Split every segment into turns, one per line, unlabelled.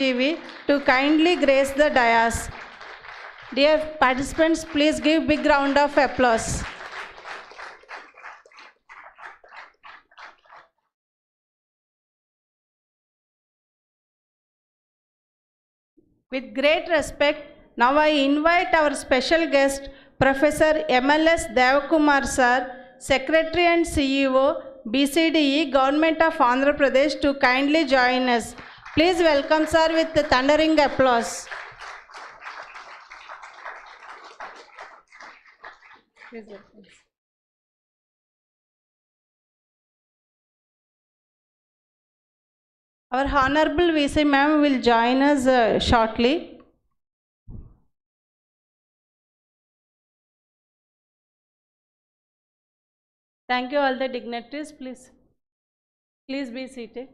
TV to kindly grace the dais. Dear participants, please give big round of applause. With great respect, now I invite our special guest, Professor MLS Devakumar Sir, Secretary and CEO, BCDE, Government of Andhra Pradesh, to kindly join us. Please welcome Sir with the thundering applause. Please welcome. Our Honorable VC Ma'am will join us shortly. Thank you all the dignitaries. Please be seated.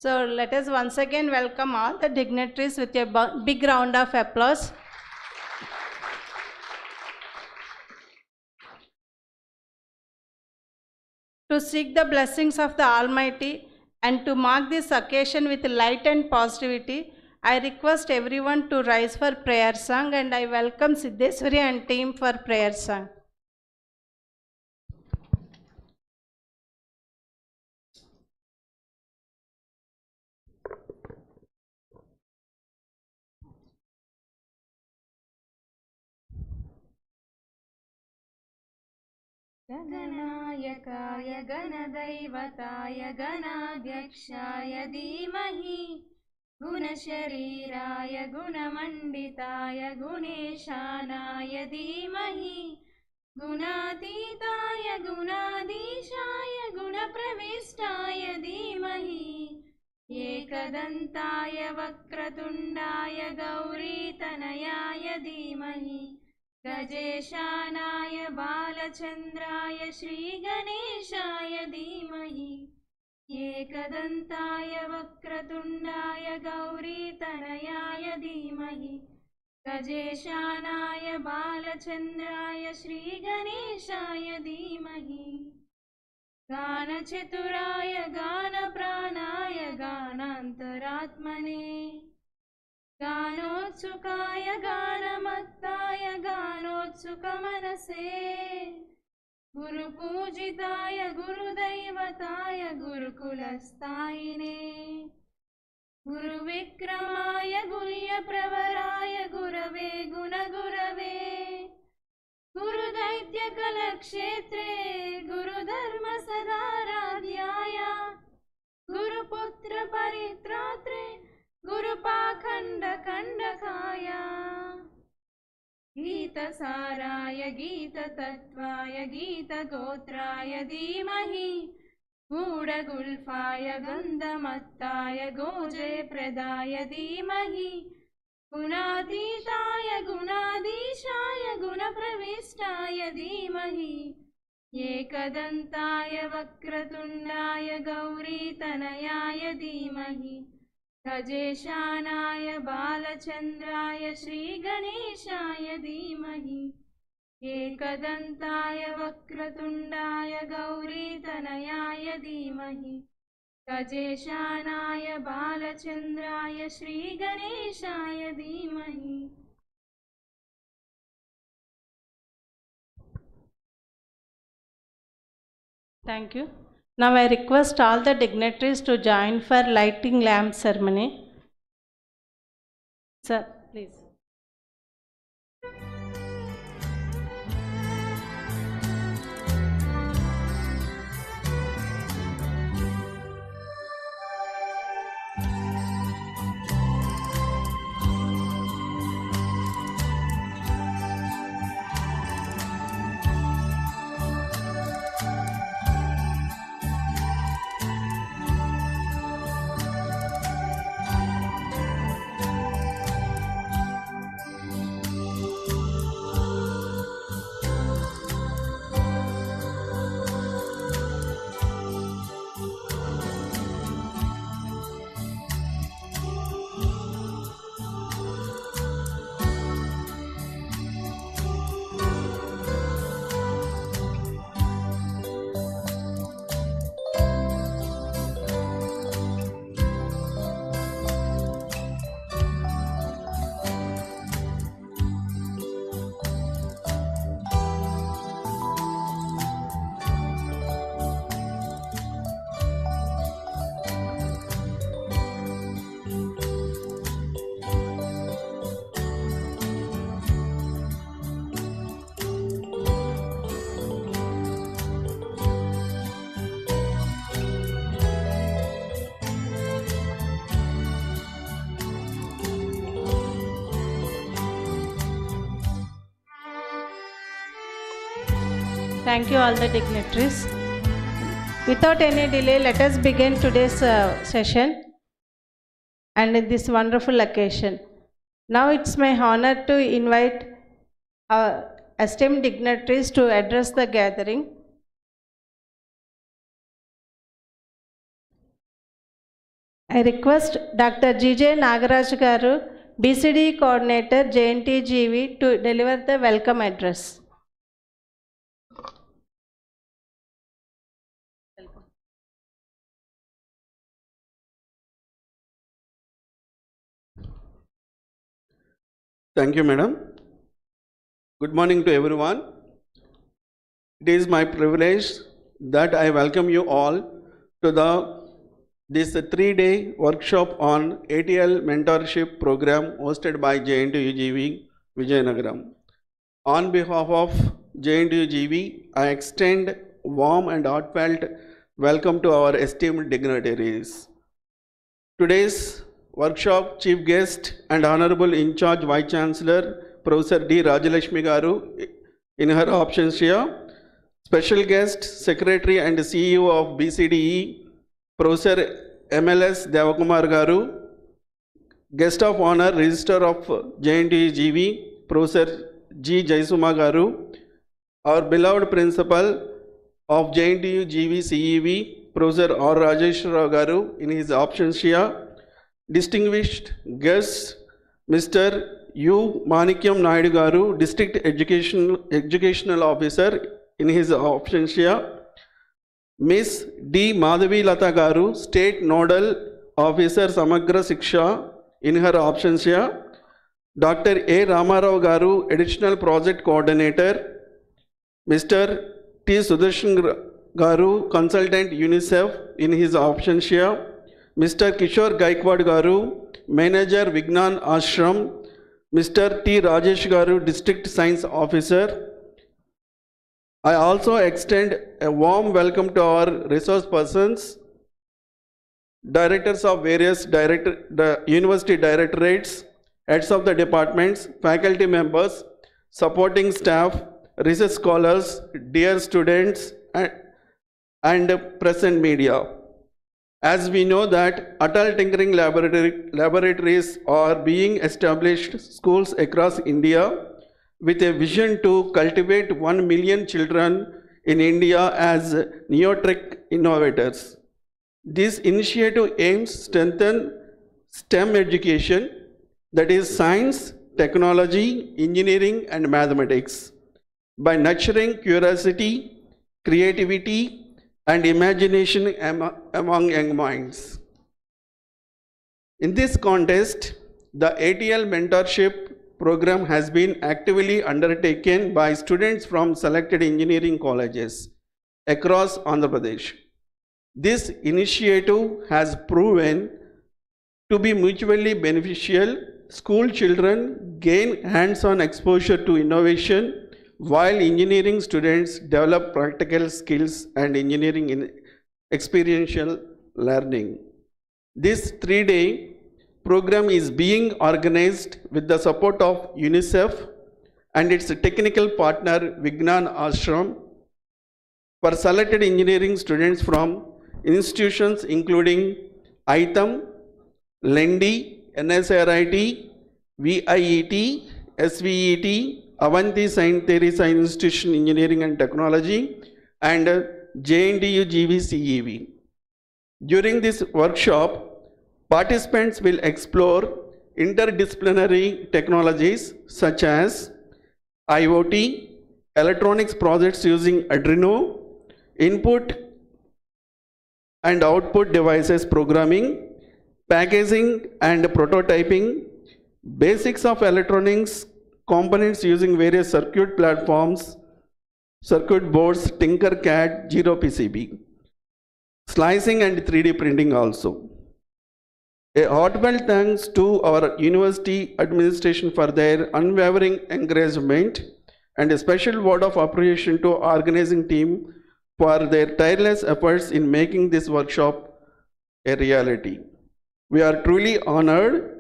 So let us once again welcome all the dignitaries with a big round of applause. To seek the blessings of the Almighty and to mark this occasion with light and positivity, I request everyone to rise for prayer song, and I welcome Siddheswari and team for prayer song.
गणनायकाय गणदैवताय गणाध्यक्षाय धीमहि गुणशरीराय गुणमण्डिताय गुणेशानाय धीमहि गुणातीताय गुणाधीशाय गुणप्रविष्टाय धीमहि एकदन्ताय वक्रतुण्डाय गौरीतनयाय धीमहि गजेशानाय बालचन्द्राय श्रीगणेशाय धीमहि एकदन्ताय वक्रतुण्डाय गौरीतनयाय धीमहि गजेशानाय बालचन्द्राय श्रीगणेशाय धीमहि गानचतुराय गानप्राणाय गानान्तरात्मने गानोत्सुकाय गानमत्ताय गानोत्सुकमनसे गुरुपूजिताय गुरुदैवताय गुरुकुलस्थायिने गुरुविक्रमाय गुह्यप्रवराय गुरवे गुणगुरवे गुरुदैत्यकलक्षेत्रे गुरुधर्मसदाराध्याय गुरुपुत्रपरित्रात्रे गुरुपाखण्डखण्डकाय गीतसाराय गीततत्त्वाय गीतगोत्राय धीमहि गूढगुल्फाय गन्धमत्ताय गोजयप्रदाय धीमहि गुणातीताय गुणाधीशाय गुणप्रविष्टाय धीमहि एकदन्ताय वक्रतुण्डाय गौरीतनयाय धीमहि गजेशानाय बालचन्द्राय श्रीगणेशाय धीमहि एकदन्ताय वक्रतुण्डाय गौरीतनयाय धीमहि गजेशानाय बालचन्द्राय श्रीगणेशाय धीमहि
Thank you. Now I request all the dignitaries to join for lighting lamp ceremony. Sir, please. Thank you all the dignitaries. Without any delay, let us begin today's session and in this wonderful occasion. Now it's my honor to invite our esteemed dignitaries to address the gathering. I request Dr. G.J. Nagaraj Garu, BCDE Coordinator, JNTGV, to deliver the welcome address.
Thank you, madam. Good morning to everyone. It is my privilege that I welcome you all to this 3-day workshop on ATL Mentorship program hosted by JNTUGV Vijayanagaram. On behalf of JNTUGV, I extend warm and heartfelt welcome to our esteemed dignitaries. Today's workshop chief guest and honorable in charge vice chancellor Professor D. Rajalakshmi Garu in her absence here. Special guest secretary and CEO of BCDE Professor MLS Devakumar Garu. Guest of honor Register of JNTGV Professor G. Jaisuma Garu. Our beloved principal of JNTGV CEV Professor R. Rajeshwara Garu in his absence here. Distinguished guests, Mr. U. Manikyam Naidu Garu, District Educational Officer in his absence here. Miss D. Madhavi Lata Garu, State Nodal Officer Samagra Siksha in her absence here. Dr. A. Ramarao Garu, Additional Project Coordinator. Mr. T. Sudarshan Garu, Consultant UNICEF in his absence here. Mr. Kishore Gaikwad Garu, Manager Vignan Ashram. Mr. T. Rajesh Garu, District Science Officer. I also extend a warm welcome to our resource persons, directors of various university directorates, heads of the departments, faculty members, supporting staff, research scholars, dear students, and present media. As we know that ATL Tinkering Laboratories are being established schools across India with a vision to cultivate 1 million children in India as neotech innovators. This initiative aims to strengthen STEM education, that is science, technology, engineering and mathematics, by nurturing curiosity, creativity and imagination among young minds. In this context, the ATL Mentorship program has been actively undertaken by students from selected engineering colleges across Andhra Pradesh. This initiative has proven to be mutually beneficial. School children gain hands-on exposure to innovation, while engineering students develop practical skills and engineering in experiential learning. This 3-day program is being organized with the support of UNICEF and its technical partner Vignan Ashram for selected engineering students from institutions including ITHM, LENDI, NSRIT, VIET, SVET, Avanti Saint Teresa Institution Engineering and Technology, and JNTUGV CEV. During this workshop, participants will explore interdisciplinary technologies such as IoT, electronics projects using Arduino, input and output devices programming, packaging and prototyping, basics of electronics components using various circuit platforms, circuit boards, Tinkercad, Zero PCB, slicing and 3D printing also. A heartfelt thanks to our university administration for their unwavering encouragement and a special word of appreciation to organizing team for their tireless efforts in making this workshop a reality. We are truly honored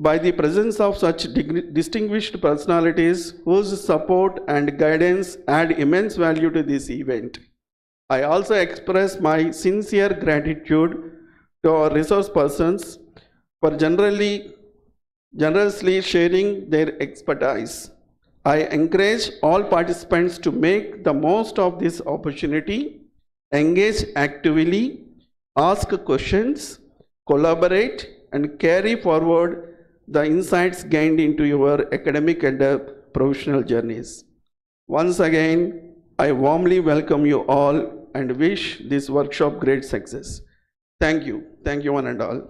by the presence of such distinguished personalities whose support and guidance add immense value to this event. I also express my sincere gratitude to our resource persons for generously sharing their expertise. I encourage all participants to make the most of this opportunity, engage actively, ask questions, collaborate, and carry forward the insights gained into your academic and professional journeys. Once again, I warmly welcome you all and wish this workshop great success. Thank you. Thank you one and all.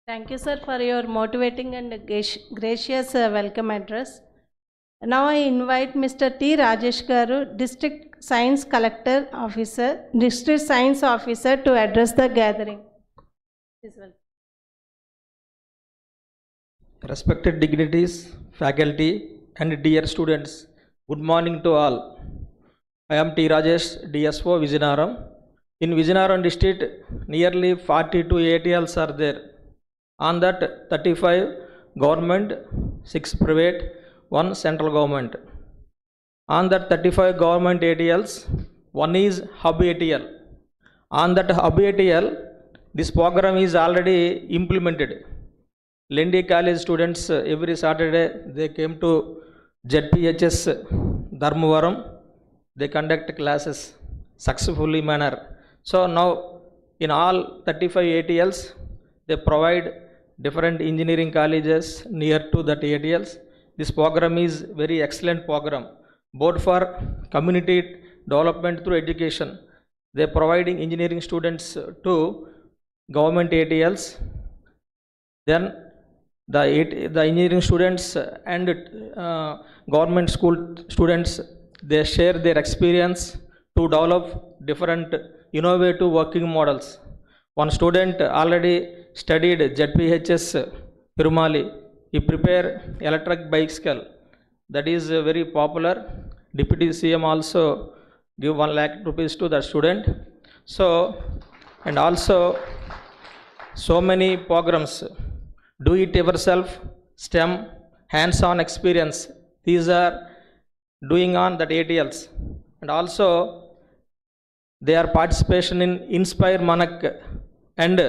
Thank you, sir, for your motivating and gracious welcome address. Now I invite Mr. T. Rajesh Garu, District Science Officer to address the gathering. Please welcome.
Respected dignitaries, faculty, and dear students, good morning to all. I am T. Rajesh, DSO Vijayanaram. In Vijayanaram district, nearly 42 ATLs are there. On that, 35 government, 6 private, 1 central government. On that 35 government ATLs, one is Hub ATL. On that Hub ATL, this program is already implemented. Lendi College students every Saturday they came to ZPHS Dharmavaram. They conduct classes successfully manner. So now in all 35 ATLs, they provide different engineering colleges near to that ATLs. This program is very excellent program, both for community development through education. They are providing engineering students to government ATLs. Then the engineering students and government school students, they share their experience to develop different innovative working models. One student already studied ZPHS Pirumali. He prepared electric bicycle. That is very popular. Deputy CM also give 1 lakh rupees to the student. So, and also so many programs. Do it yourself, STEM, hands-on experience. These are doing on that ATLs. And also their participation in Inspire Manak and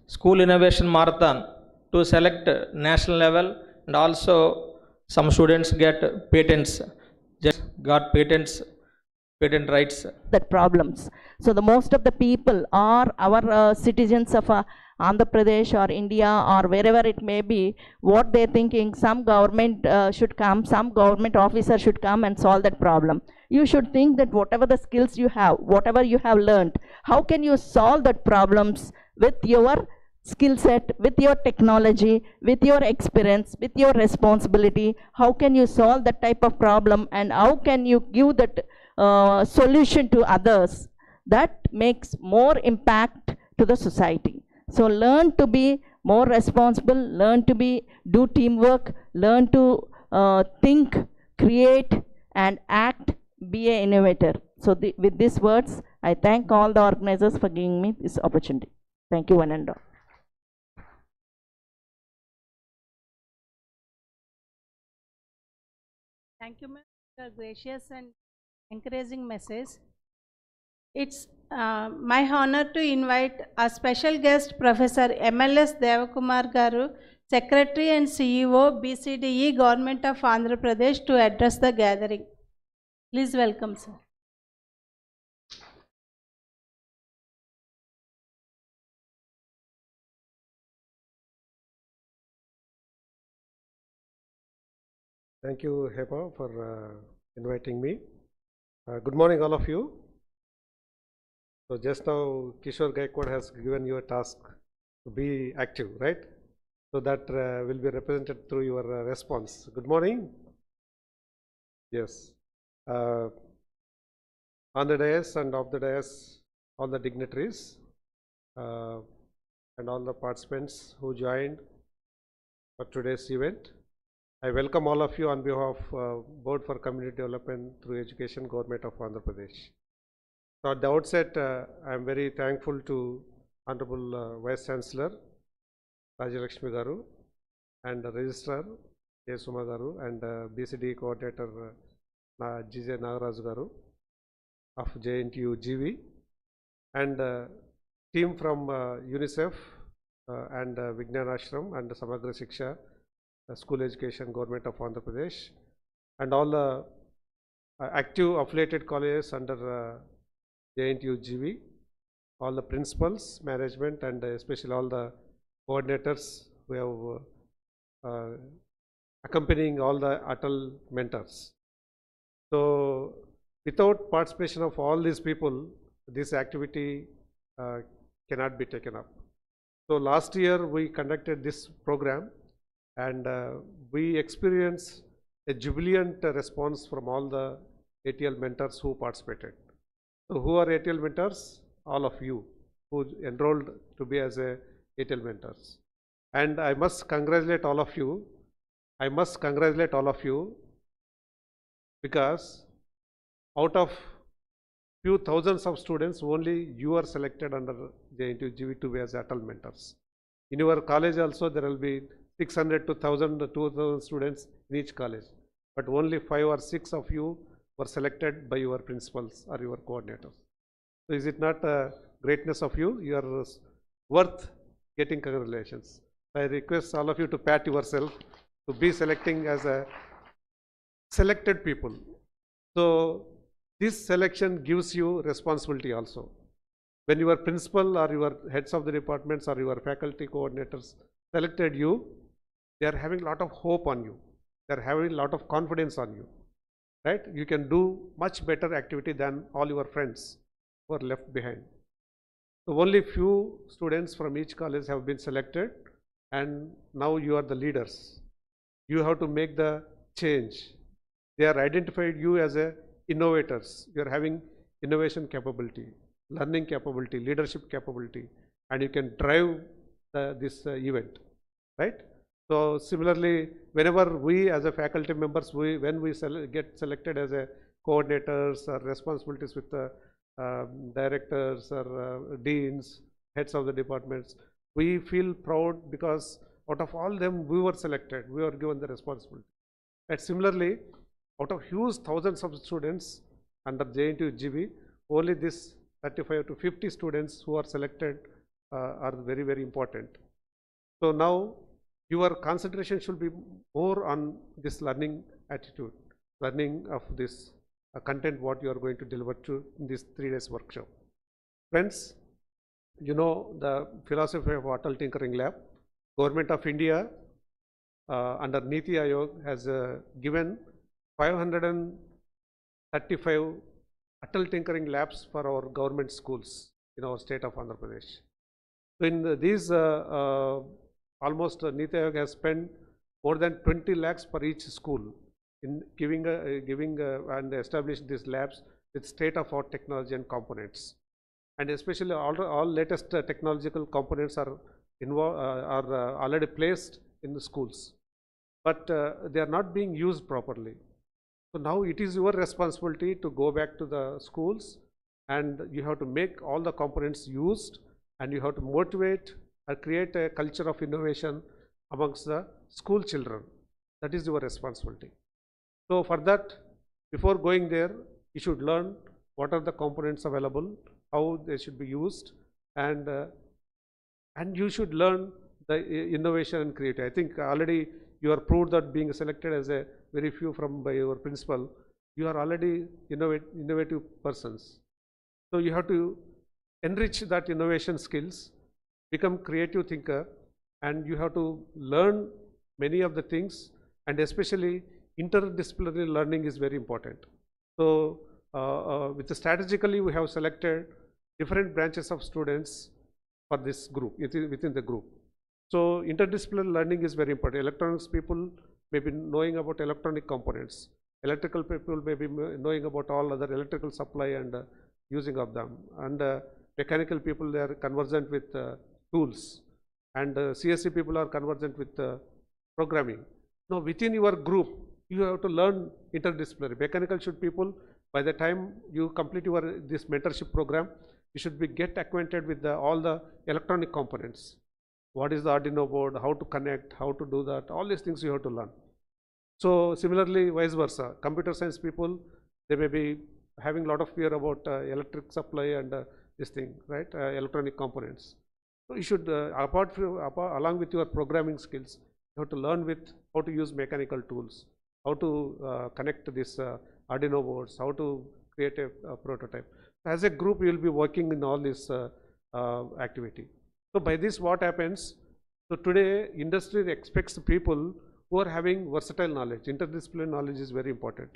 School Innovation Marathon to select national level, and also some students get patents, just got patent rights.
That problems. So the most of the people are our citizens of Andhra Pradesh or India or wherever it may be, what they're thinking, some government should come, some government officer should come and solve that problem. You should think that whatever the skills you have, whatever you have learned, how can you solve that problems with your skill set, with your technology, with your experience, with your responsibility? How can you solve that type of problem, and how can you give that solution to others that makes more impact to the society? So learn to be more responsible, learn to do teamwork, learn to think, create and act, be an innovator. So with these words, I thank all the organizers for giving me this opportunity. Thank you one and all.
Thank you, ma'am, for gracious and encouraging message. It's my honor to invite a special guest, Professor MLS Devakumar Garu, Secretary and CEO, BCDE, Government of Andhra Pradesh, to address the gathering. Please welcome, sir.
Thank you, Hema, for inviting me. Good morning, all of you. So just now, Kishore Gaikwad has given you a task to be active, right? So that will be represented through your response. Good morning. Yes. On the dais and off the dais, all the dignitaries and all the participants who joined for today's event. I welcome all of you on behalf of Board for Community Development through Education, Government of Andhra Pradesh. So at the outset, I am very thankful to Honorable Vice Chancellor Rajalakshmi Garu and the Registrar K. Suma Garu and BCDE Coordinator GJ Nagaraj Garu of JNTU GV and team from UNICEF and Vignan Ashram and Samagra Shiksha School Education Government of Andhra Pradesh and all the active affiliated colleges under JNTU GV, all the principals, management and especially all the coordinators who have accompanying all the ATL mentors. So without participation of all these people, this activity cannot be taken up. So last year we conducted this program and we experienced a jubilant response from all the ATL mentors who participated. So who are ATL mentors? All of you who enrolled to be as a ATL mentors. And I must congratulate all of you. I must congratulate all of you because out of few thousands of students, only you are selected under JNTU GV to be as ATL mentors. In your college also there will be 600 to 1000 to 2000 students in each college, but only 5 or 6 of you were selected by your principals or your coordinators. So is it not a greatness of you? You are worth getting congratulations. I request all of you to pat yourself to be selecting as a selected people. So this selection gives you responsibility also. When your principal or your heads of the departments or your faculty coordinators selected you, they are having a lot of hope on you. They are having a lot of confidence on you, right? You can do much better activity than all your friends who are left behind. So only few students from each college have been selected and now you are the leaders. You have to make the change. They are identified you as a innovators. You are having innovation capability, learning capability, leadership capability, and you can drive this event, right? So similarly, whenever we as a faculty members, when we get selected as a coordinators or responsibilities with the directors or deans, heads of the departments, we feel proud because out of all them we were selected, we were given the responsibility. And similarly, out of huge thousands of students under JNTU GV, only this 35 to 50 students who are selected are very, very important. So now your concentration should be more on this learning attitude, learning of this content what you are going to deliver to in this 3 days workshop. Friends, you know the philosophy of ATL Tinkering Lab. Government of India under Niti Aayog has given 535 ATL Tinkering Labs for our government schools in our state of Andhra Pradesh. So in these almost Niti Aayog has spent more than 20 lakhs per each school in giving and establishing these labs with state-of-art technology and components. And especially all latest technological components are already placed in the schools, but they are not being used properly. So now it is your responsibility to go back to the schools and you have to make all the components used and you have to motivate or create a culture of innovation amongst the school children. That is your responsibility. So for that, before going there, you should learn what are the components available, how they should be used, and you should learn the innovation and creativity. I think already you are proved that being selected as a very few by your principal, you are already innovative persons. So you have to enrich that innovation skills, become creative thinker, and you have to learn many of the things, and especially interdisciplinary learning is very important. So strategically we have selected different branches of students for this group, within the group. So interdisciplinary learning is very important. Electronics people may be knowing about electronic components. Electrical people may be knowing about all other electrical supply and using of them. And mechanical people, they are conversant with tools. And CSE people are conversant with programming. Now within your group, you have to learn interdisciplinary. Mechanical people By the time you complete this mentorship program, you should get acquainted with all the electronic components. What is the Arduino board, how to connect, how to do that, all these things you have to learn. So similarly, vice versa, computer science people, they may be having a lot of fear about electric supply and this thing, right, electronic components. So you should, along with your programming skills, you have to learn with how to use mechanical tools, how to connect this Arduino boards, how to create a prototype. As a group, you will be working in all this activity. So by this, what happens? So today, industry expects people who are having versatile knowledge. Interdisciplinary knowledge is very important.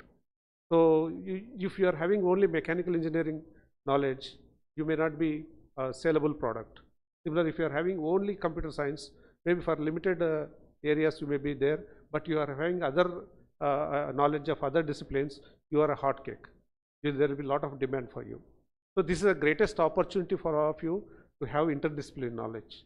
So if you are having only mechanical engineering knowledge, you may not be a saleable product. Similarly, if you are having only computer science, maybe for limited areas you may be there, but you are having other knowledge of other disciplines, you are a hot cake. There will be a lot of demand for you. So this is the greatest opportunity for all of you to have interdisciplinary knowledge.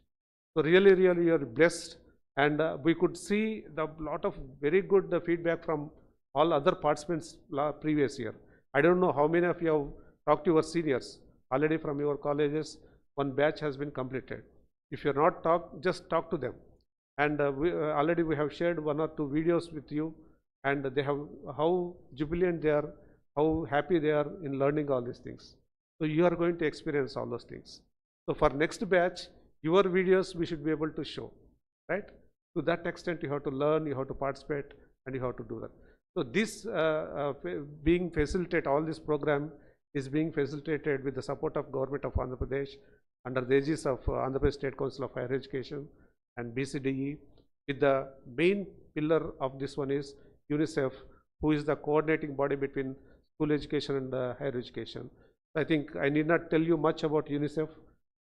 So really, really you are blessed, and we could see the lot of very good feedback from all other participants previous year. I don't know how many of you have talked to your seniors already from your colleges. One batch has been completed. If you are not talked, just talk to them. And already we have shared 1 or 2 videos with you, and they have how jubilant they are, how happy they are in learning all these things. So you are going to experience all those things. So for next batch, your videos we should be able to show, right? To that extent, you have to learn, you have to participate, and you have to do that. So this being facilitated, all this program is being facilitated with the support of Government of Andhra Pradesh under the aegis of Andhra Pradesh State Council of Higher Education and BCDE. With the main pillar of this one is UNICEF, who is the coordinating body between school education and higher education. I think I need not tell you much about UNICEF.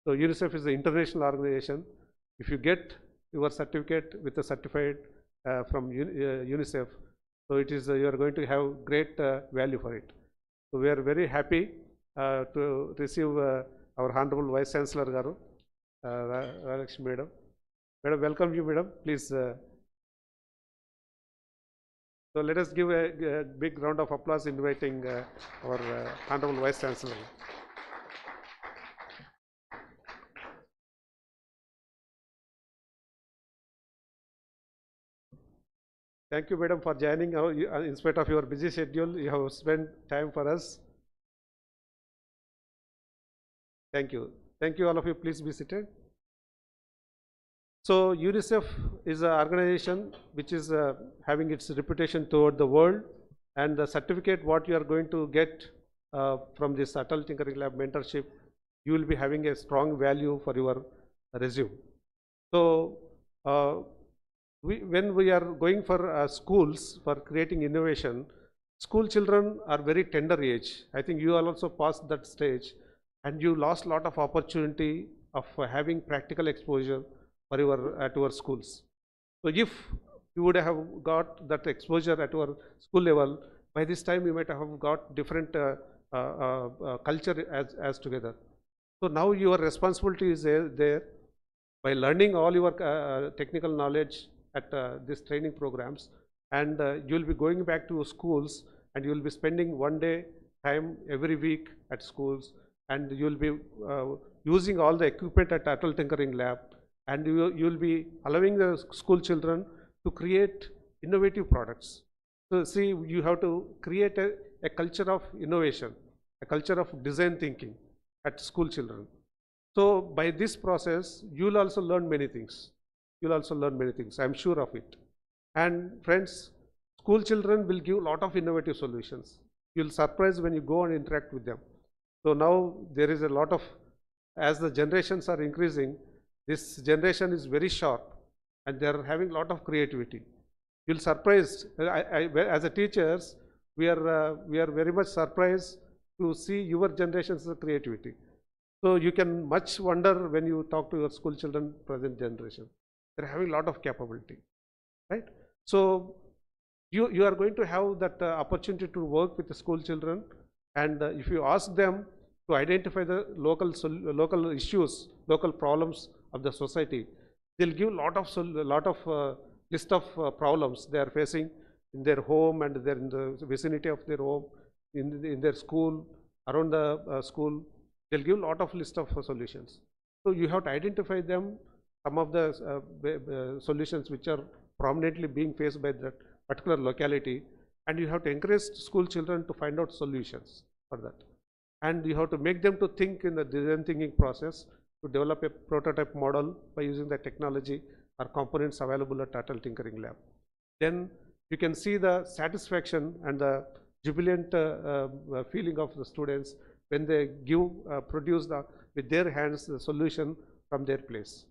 So UNICEF is an international organization. If you get your certificate with a certified from UNICEF, so it is you are going to have great value for it. So we are very happy to receive our Honorable Vice Chancellor Garu, Ralakshmi Madam. Madam, welcome you, Madam. Please. So let us give a big round of applause inviting our Honorable Vice Chancellor. Thank you, Madam, for joining. In spite of your busy schedule, you have spent time for us. Thank you. Thank you, all of you. Please be seated. So UNICEF is an organization which is having its reputation toward the world, and the certificate what you are going to get from this ATL Tinkering Lab mentorship, you will be having a strong value for your resume. So when we are going for schools for creating innovation, school children are very tender age. I think you all also passed that stage, and you lost a lot of opportunity of having practical exposure for at your schools. So if you would have got that exposure at your school level, by this time you might have got different culture as together. So now your responsibility is there by learning all your technical knowledge at these training programs, and you will be going back to schools, and you will be spending 1 day time every week at schools, and you will be using all the equipment at ATL Tinkering Lab, and you will be allowing the school children to create innovative products. So see, you have to create a culture of innovation, a culture of design thinking at school children. So by this process, you will also learn many things. You will also learn many things, I am sure of it. And friends, school children will give a lot of innovative solutions. You will surprise when you go and interact with them. So now there is a lot of, as the generations are increasing, this generation is very sharp, and they are having a lot of creativity. You will surprise, as a teachers, we are very much surprised to see your generation's creativity. So you can much wonder when you talk to your school children, present generation. They're having a lot of capability, right? So you are going to have that opportunity to work with the school children, and if you ask them to identify the local issues, local problems of the society, they'll give a lot of list of problems they are facing in their home, and they're in the vicinity of their home, in their school, around the school, they'll give a lot of list of solutions. So you have to identify them, some of the solutions which are prominently being faced by that particular locality, and you have to encourage school children to find out solutions for that. And you have to make them to think in the design thinking process to develop a prototype model by using the technology or components available at ATL Tinkering Lab. Then you can see the satisfaction and the jubilant feeling of the students when they produce with their hands the solution from their place.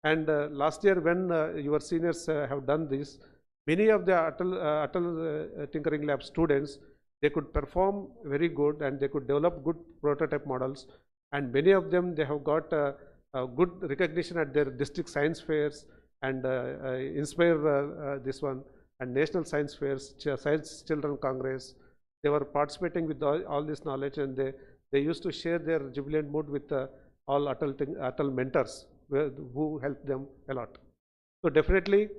And last year when your seniors have done this, many of the ATL Tinkering Lab students, they could perform very good and they could develop good prototype models, and many of them, they have got good recognition at their district science fairs and Inspire this one and national science fairs, Science Children Congress. They were participating with all this knowledge, and they used to share their jubilant mood with all ATL mentors who helped them a lot. So definitely,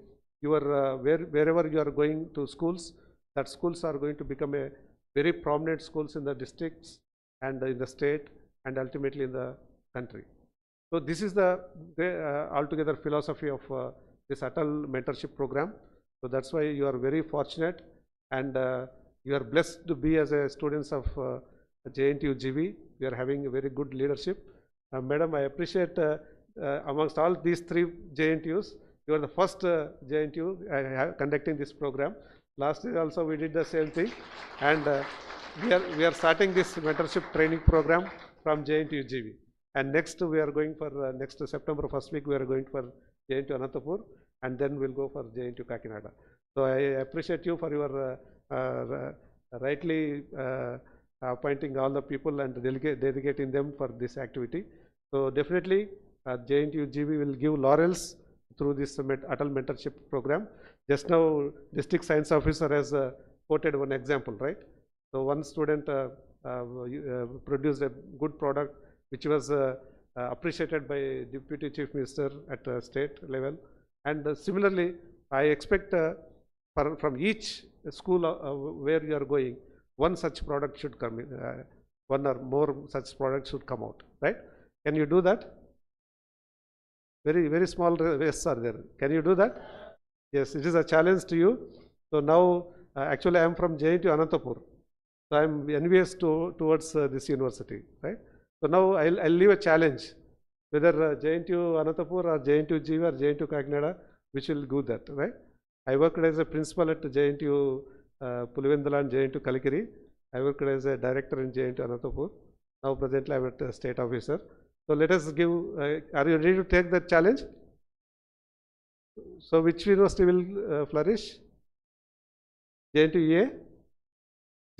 wherever you are going to schools, that schools are going to become a very prominent schools in the districts and in the state and ultimately in the country. So this is the altogether philosophy of this ATL mentorship program. So that's why you are very fortunate, and you are blessed to be as a students of JNTU GV. We are having a very good leadership. Madam, I appreciate amongst all these 3 JNTUs, you are the first JNTU conducting this program. Last year also we did the same thing, and we are starting this mentorship training program from JNTU GV. And next we are going for next September first week, we are going for JNTU Anantapur, and then we'll go for JNTU Kakinada. So I appreciate you for your rightly appointing all the people and dedicating them for this activity. So definitely JNTU GV will give laurels through this ATL mentorship program. Just now district science officer has quoted one example, right? So one student produced a good product which was appreciated by Deputy Chief Minister at state level, and similarly I expect from each school where you are going, one such product should come in, one or more such products should come out, right? Can you do that? Very small wastes are there. Can you do that? Yes, it is a challenge to you. So now actually I am from JNTU Anantapur, so I am envious towards this university, right? So now I'll leave a challenge, whether JNTU Anantapur or JNTU GV or JNTU Kakinada, which will do that, right? I worked as a principal at JNTU Pulivendala and JNTU Kalikiri. I worked as a director in JNTU Anantapur. Now presently I am at state officer. So let us give, are you ready to take that challenge? So which university will flourish? JNTU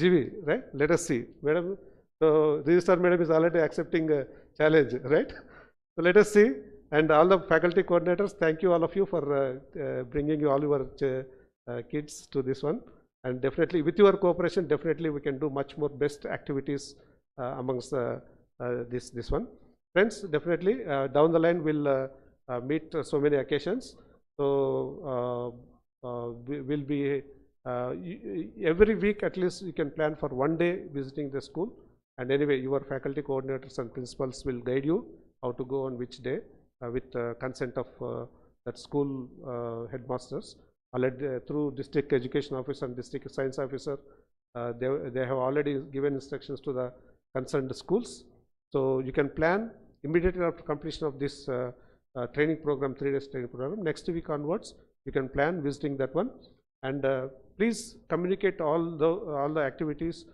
GV, right? Let us see. Madam, so Registrar Madam is already accepting a challenge, right? So let us see. And all the faculty coordinators, thank you all of you for bringing all your kids to this one. And definitely with your cooperation, definitely we can do much more best activities amongst this one. Friends, definitely down the line we'll meet so many occasions. So we'll be every week at least you can plan for one day visiting the school, and anyway your faculty coordinators and principals will guide you how to go on which day with consent of that school headmasters. Already through district education officer and district science officer, they have already given instructions to the concerned schools. So you can plan immediately after completion of this training program, 3 days training program. Next week onwards, you can plan visiting that one, and please communicate all the activities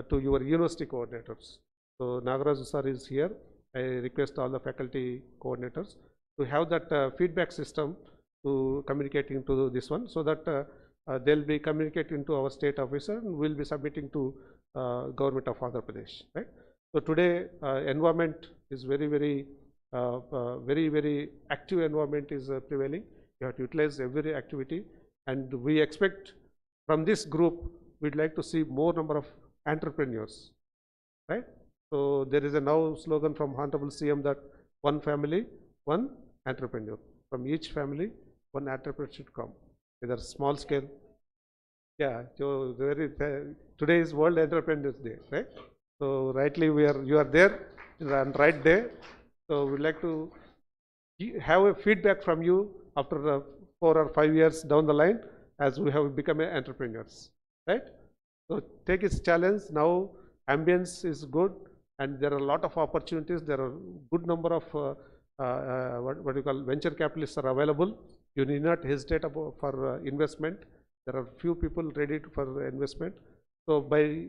to your university coordinators. So Nagaraju sir is here. I request all the faculty coordinators to have that feedback system to communicating to this one, so that they'll be communicating to our state officer and we'll be submitting to government of Andhra Pradesh, right? So today environment is very active environment is prevailing. You have to utilize every activity, and we expect from this group we'd like to see more number of entrepreneurs, right? So there is a now slogan from Honorable CM that one family, one entrepreneur. From each family, one entrepreneur should come, whether small scale. Yeah, so very today is World Entrepreneurs Day, right? So rightly you are there on right day. So we'd like to have a feedback from you after 4 or 5 years down the line as we have become entrepreneurs, right? So take its challenge. Now ambience is good and there are a lot of opportunities. There are good number of what you call venture capitalists are available. You need not hesitate for investment. There are few people ready for investment. So by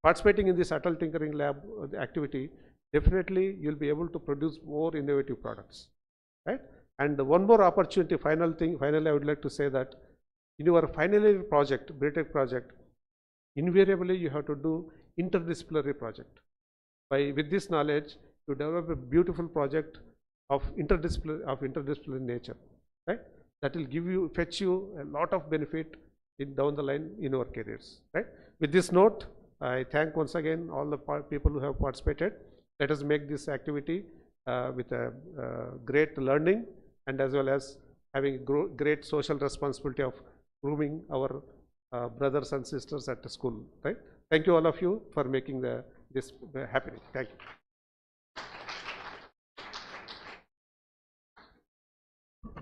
participating in this Atal Tinkering Lab activity, definitely you'll be able to produce more innovative products, right? And one more opportunity, finally I would like to say that in your final year project, BTech project, invariably you have to do interdisciplinary project. With this knowledge, you develop a beautiful project of interdisciplinary nature, right? That will fetch you a lot of benefit down the line in your careers, right? With this note, I thank once again all the people who have participated. Let us make this activity with a great learning and as well as having great social responsibility of grooming our brothers and sisters at the school, right? Thank you all of you for making this happening. Thank you.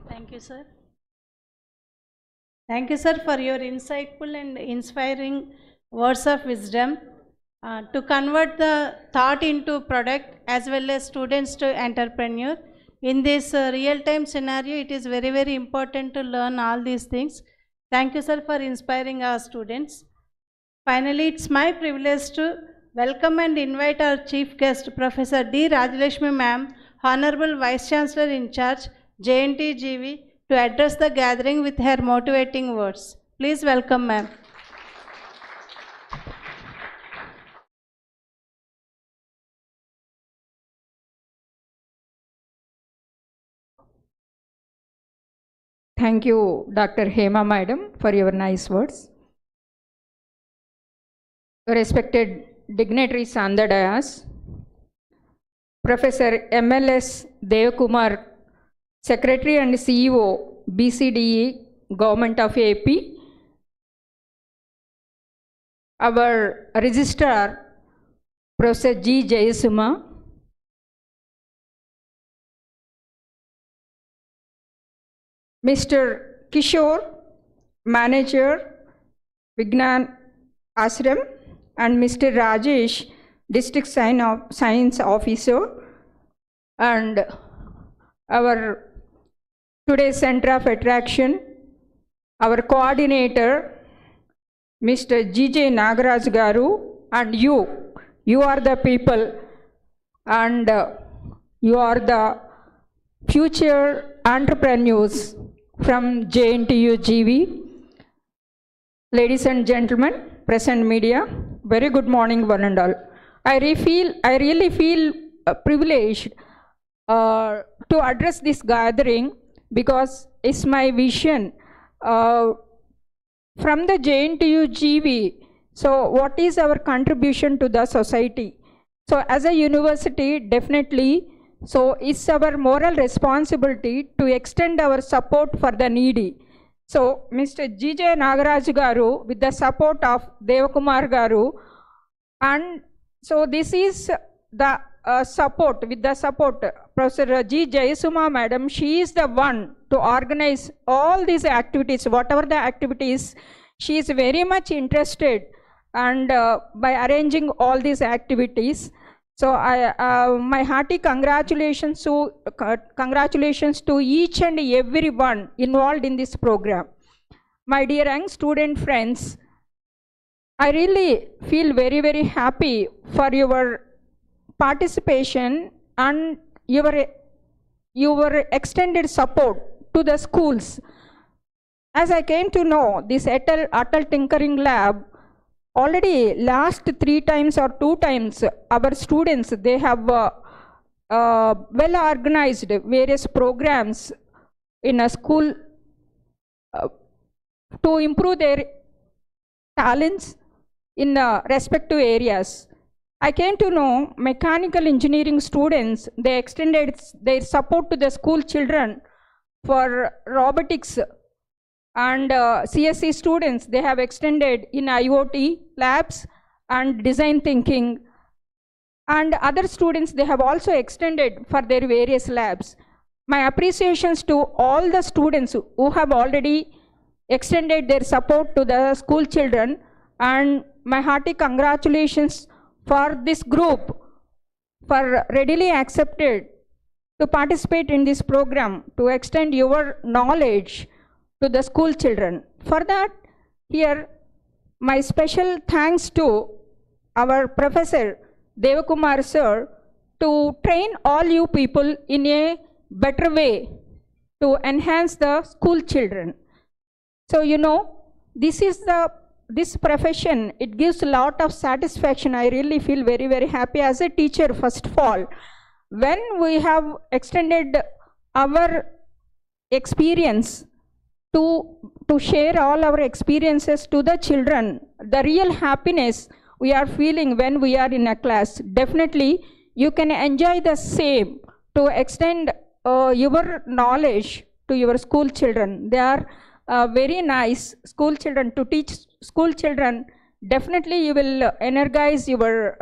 Thank you, sir. Thank you, sir, for your insightful and inspiring words of wisdom to convert the thought into product as well as students to entrepreneur. In this real-time scenario, it is very, very important to learn all these things. Thank you, sir, for inspiring our students. Finally, it's my privilege to welcome and invite our chief guest, Professor D. Rajalakshmi Ma'am, Honorable Vice Chancellor in charge, JNTGV, to address the gathering with her motivating words. Please welcome, ma'am.
Thank you, Dr. Hema Madam, for your nice words. Respected dignitaries on the dais, Professor MLS Devakumar, Secretary and CEO, BCDE, Government of AP, our Registrar, Professor G. Jayasuma, Mr. Kishore, Manager, Vignan Ashram, and Mr. Rajesh, District Science Officer, and our today's Center of Attraction, our Coordinator, Mr. G.J. Nagaraj Garu, and you are the people, and you are the future entrepreneurs from JNTU GV. Ladies and gentlemen, present media, very good morning one and all. I really feel privileged to address this gathering because it's my vision from the JNTU GV. So what is our contribution to the society? So as a university, definitely, so it's our moral responsibility to extend our support for the needy. So Mr. G.J. Nagaraj Garu, with the support of Devakumar Garu, and so this is the support, with the support, Professor G. Jayasuma Madam, she is the one to organize all these activities, whatever the activities, she is very much interested and by arranging all these activities. So my hearty congratulations to each and everyone involved in this program. My dear young student friends, I really feel very, very happy for your participation and your extended support to the schools. As I came to know, this Atal Tinkering Lab, already last 3 times or 2 times, our students, they have well organized various programs in a school to improve their talents in respective areas. I came to know mechanical engineering students, they extended their support to the school children for robotics And CSE students, they have extended in IoT labs and design thinking. And other students, they have also extended for their various labs. My appreciations to all the students who have already extended their support to the school children, and my hearty congratulations for this group for readily accepted to participate in this program to extend your knowledge to the school children. For that, here my special thanks to our Professor Devakumar sir to train all you people in a better way to enhance the school children. So you know, this profession, it gives a lot of satisfaction. I really feel very, very happy as a teacher, first of all. When we have extended our experience to share all our experiences to the children, the real happiness we are feeling when we are in a class, definitely you can enjoy the same to extend your knowledge to your school children. They are very nice school children. To teach school children, definitely you will energize your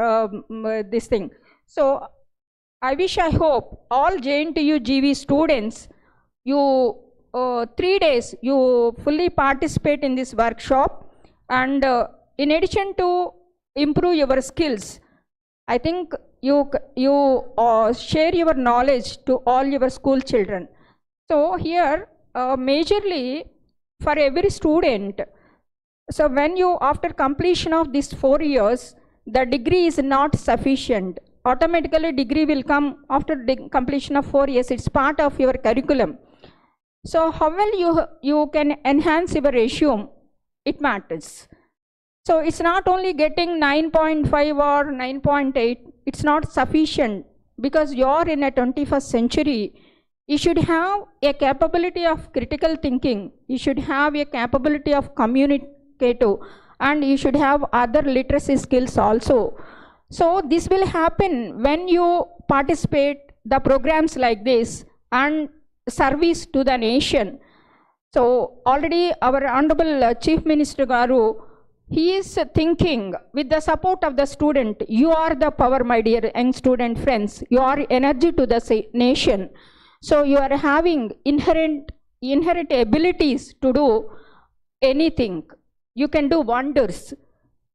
this thing. So I wish, I hope all JNTU GV students, you 3 days you fully participate in this workshop, and in addition to improve your skills, I think you share your knowledge to all your school children. So here majorly for every student, so when you, after completion of these 4 years, the degree is not sufficient. Automatically degree will come after the completion of 4 years. It's part of your curriculum. So how well you can enhance your resume, it matters. So it's not only getting 9.5 or 9.8, it's not sufficient, because you're in a 21st century. You should have a capability of critical thinking. You should have a capability of communicative, and you should have other literacy skills also. So this will happen when you participate the programs like this and service to the nation. So already our Honorable Chief Minister Garu, he is thinking with the support of the student, you are the power, my dear young student friends. You are energy to the nation. So you are having inherent abilities to do anything. You can do wonders.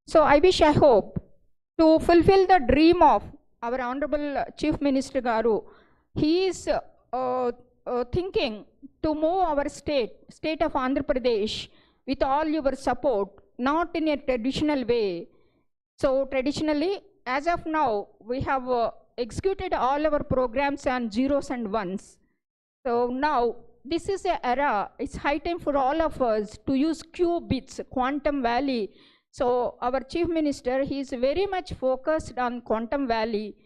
So I wish, I hope to fulfill the dream of our Honorable Chief Minister Garu. He is thinking to move our state of Andhra Pradesh with all your support, not in a traditional way. So traditionally, as of now, we have executed all our programs on zeros and ones. So now, this is an era, it's high time for all of us to use qubits, quantum valley. So our Chief Minister, he is very much focused on quantum valley.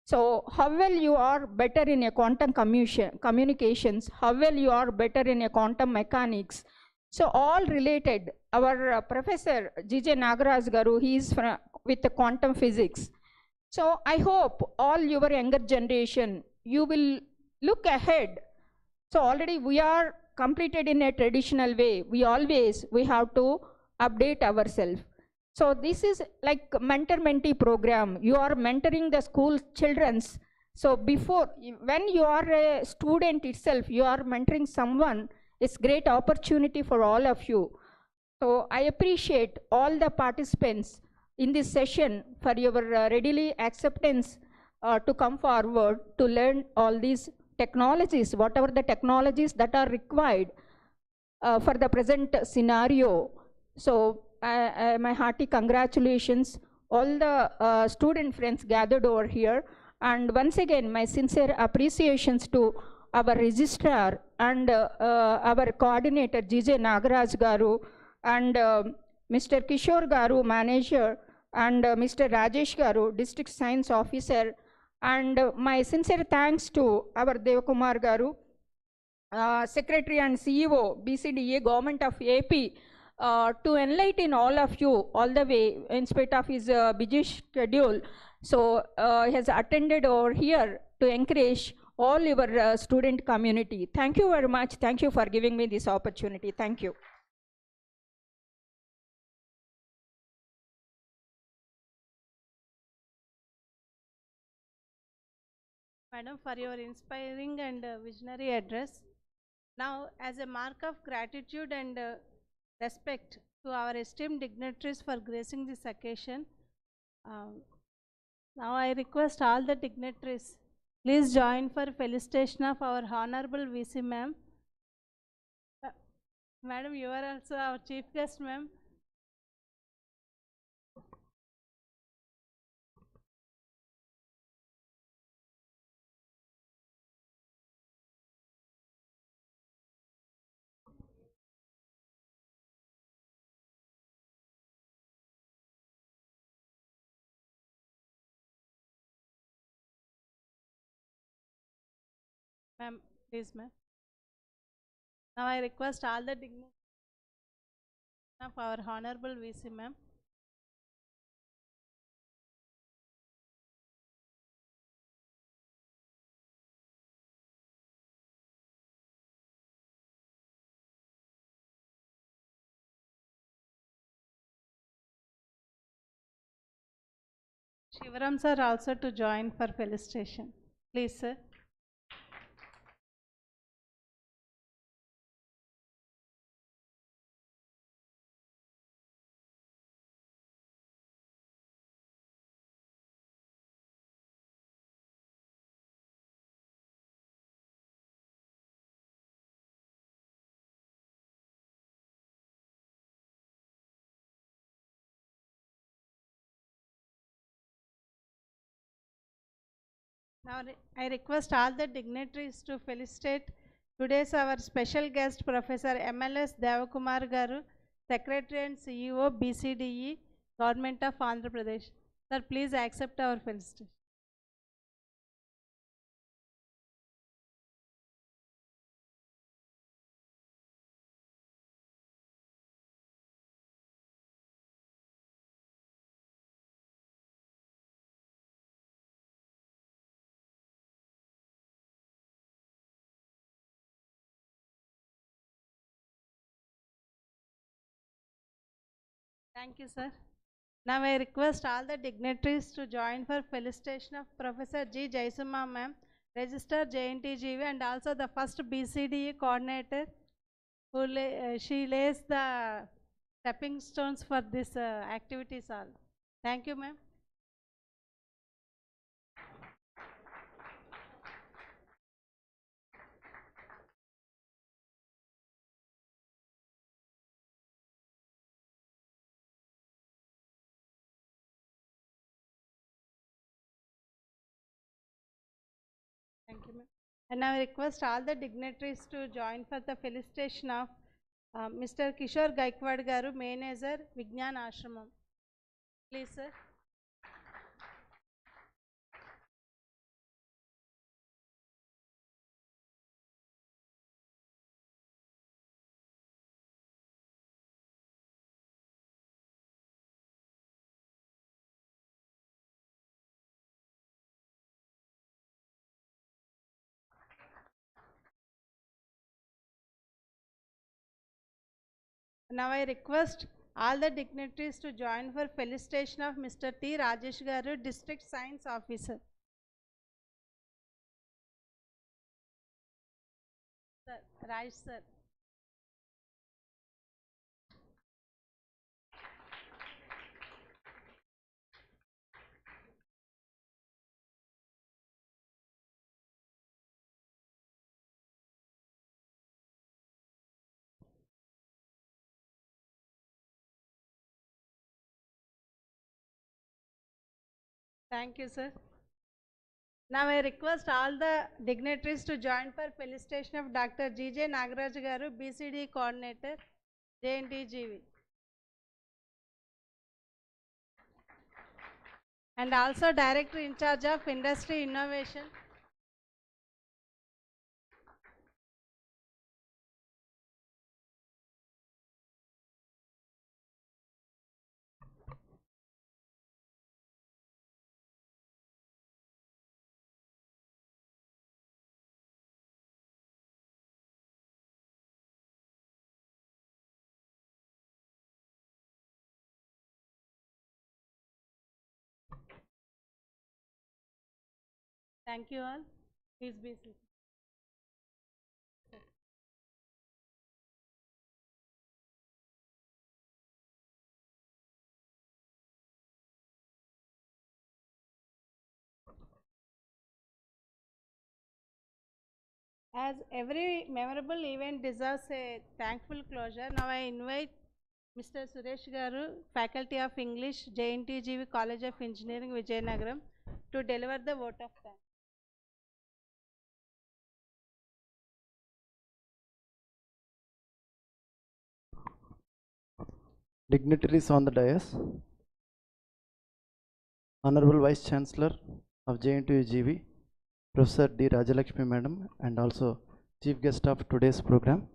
So how well you are better in a quantum communications, how well you are better in a quantum mechanics. So all related. Our Professor G.J. Nagaraj Garu, he is with the quantum physics. So I hope all your younger generation, you will look ahead. So already we are completed in a traditional way. We have to update ourselves. So this is like mentor-mentee program. You are mentoring the school childrens. So before, when you are a student itself, you are mentoring someone. It's great opportunity for all of you. So I appreciate all the participants in this session for your readily acceptance to come forward to learn all these technologies, whatever the technologies that are required for the present scenario. So my hearty congratulations, all the student friends gathered over here. And once again, my sincere appreciations to our registrar and our coordinator, G.J. Nagaraj Garu, and Mr. Kishore Garu, manager, and Mr. Rajesh Garu, district science officer. And my sincere thanks to our Devakumar Garu, secretary and CEO, BCDE, Government of AP, to enlighten all of you all the way in spite of his busy schedule. So he has attended over here to encourage all your student community. Thank you very much. Thank you for giving me this opportunity. Thank you.
Madam, for your inspiring and visionary address. Now, as a mark of gratitude and respect to our esteemed dignitaries for gracing this occasion, um, now I request all the dignitaries, please join for felicitation of our Honorable VC Ma'am. Madam, you are also our chief guest, ma'am. Ma'am, please, ma'am. Now I request all the dignitaries of our Honorable VC Ma'am. Shivaram sir also to join for felicitation. Please, sir. Now I request all the dignitaries to felicitate today's our special guest Professor MLS Devakumar Garu, Secretary and CEO BCDE, Government of Andhra Pradesh. Sir, please accept our felicitation. Thank you, sir. Now I request all the dignitaries to join for felicitation of Professor G. Jaisumma ma'am, Register JNTGV, and also the first BCDE coordinator who she lays the stepping stones for this activities all. Thank you, ma'am. Thank you, ma'am. And now I request all the dignitaries to join for the felicitation of Mr. Kishore Gaikwad Garu, Manager, Vignan Ashramam. Please, sir. Now I request all the dignitaries to join for felicitation of Mr. T. Rajesh Garu, District Science Officer. Sir, Raj sir. Thank you, sir. Now I request all the dignitaries to join for felicitation of Dr. G.J. Nagaraj Garu, BCD Coordinator, JNTGV. And also Director in charge of Industry Innovation. Thank you all. Please be seated. As every memorable event deserves a thankful closure, now I invite Mr. Suresh Garu, Faculty of English, JNTGV College of Engineering, Vijayanagaram, to deliver the vote of thanks.
Dignitaries on the dais, Honorable Vice Chancellor of JNTUGV, Professor D. Rajalakshmi Madam, and also Chief Guest of today's program,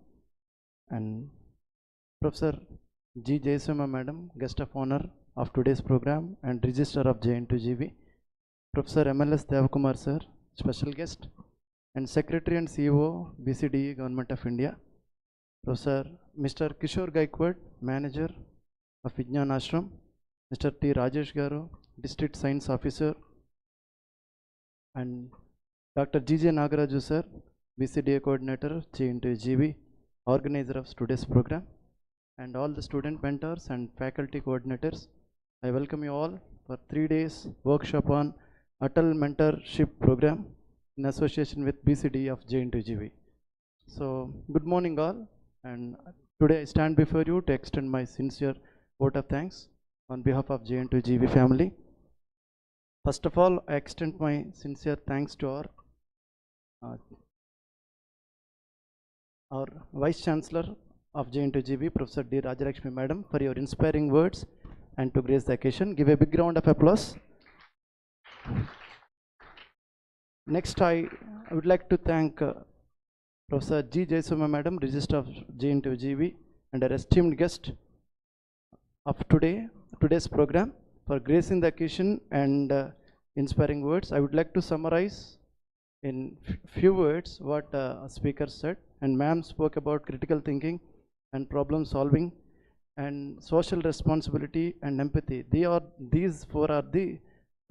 and Professor G. Jayasuma Madam, Guest of Honor of today's program and Registrar of JNTUGV, Professor MLS Devakumar Sir, Special Guest, and Secretary and CEO, BCDE, Government of India, Professor Mr. Kishore Gaikwad, Manager of Vijnan Ashram, Mr. T. Rajesh Garu, District Science Officer, and Dr. G.J. Nagaraju Sir, BCDA Coordinator, JNTUGV, Organizer of today's program, and all the student mentors and faculty coordinators. I welcome you all for 3 days workshop on ATL Mentorship program in association with BCDE of JNTUGV. So, good morning all, and today I stand before you to extend my sincere vote of thanks on behalf of JNTUGV family. First of all, I extend my sincere thanks to our Vice Chancellor of JNTUGV, Professor D. Rajalakshmi Madam, for your inspiring words and to grace the occasion. Give a big round of applause. Next, I would like to thank Professor G. Jayasuma Madam, Registrar of JNTUGV, and our esteemed guest of today's program for gracing the occasion and inspiring words. I would like to summarize in few words what a speaker said, and ma'am spoke about critical thinking and problem solving and social responsibility and empathy. These four are the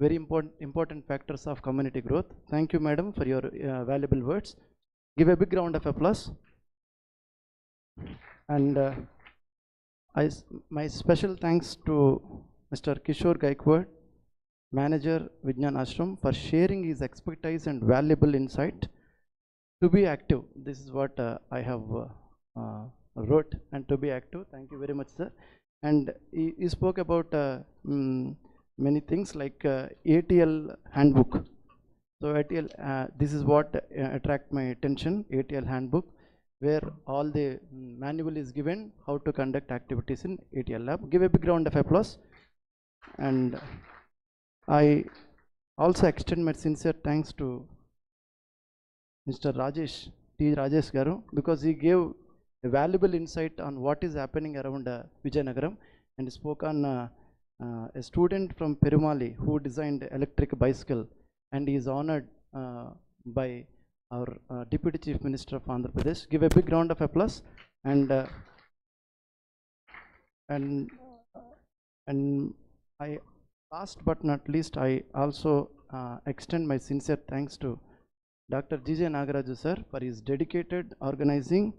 very important factors of community growth. Thank you, madam, for your valuable words. Give a big round of applause. And my special thanks to Mr. Kishore Gaikwad, Manager, Vijnan Ashram, for sharing his expertise and valuable insight. To be active, this is what I have wrote, and to be active. Thank you very much, sir. And he spoke about many things like ATL handbook. So ATL, this is what attract my attention, ATL handbook, where all the manual is given how to conduct activities in ATL lab. Give a big round of applause. And I also extend my sincere thanks to Mr. Rajesh, T. Rajesh Garu, because he gave a valuable insight on what is happening around Vijayanagaram, and spoke on a student from Perumali who designed electric bicycle, and he is honored by our Deputy Chief Minister of Andhra Pradesh. Give a big round of applause. And I, last but not least, I also extend my sincere thanks to Dr. G.J. Nagaraju sir for his dedicated organizing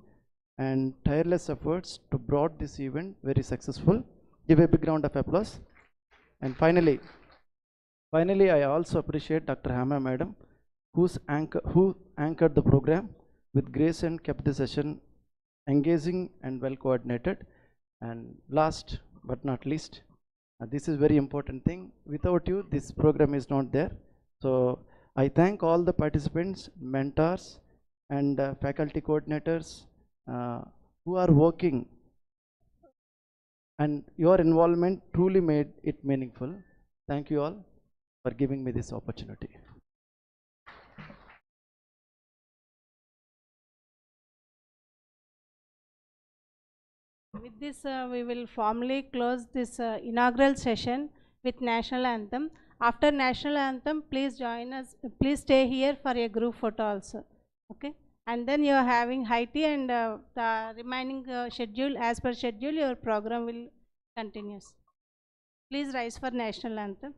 and tireless efforts to brought this event very successful. Give a big round of applause. And finally, I also appreciate Dr. Hama Madam, who anchored the program with grace and kept the session engaging and well coordinated. And last but not least, this is very important thing. Without you, this program is not there. So I thank all the participants, mentors, and faculty coordinators who are working, and your involvement truly made it meaningful. Thank you all for giving me this opportunity.
With this, we will formally close this inaugural session with national anthem. After national anthem, please join us. Please stay here for a group photo also. Okay. And then you are having high tea, and the remaining schedule, as per schedule, your program will continue. Please rise for national anthem.